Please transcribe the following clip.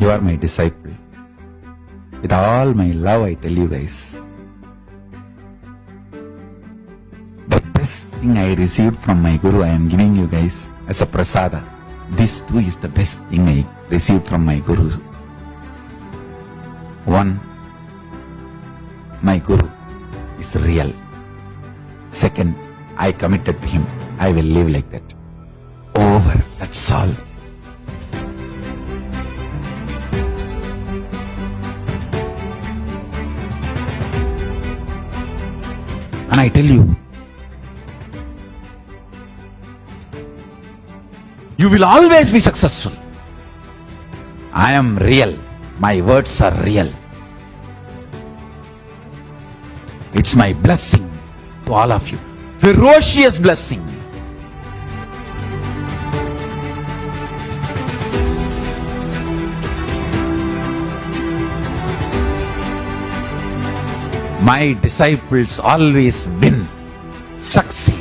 You are my disciple. With all my love, I tell you guys, the best thing I received from my Guru, I am giving you guys as a prasada. This too is the best thing I received from my Guru. One, my Guru is real. Second, I committed to him. I will live like that. Over. That's all. And I tell you, you will always be successful. I am real. My words are real. It's my blessing to all of you. Ferocious blessing. My disciples always win, succeed.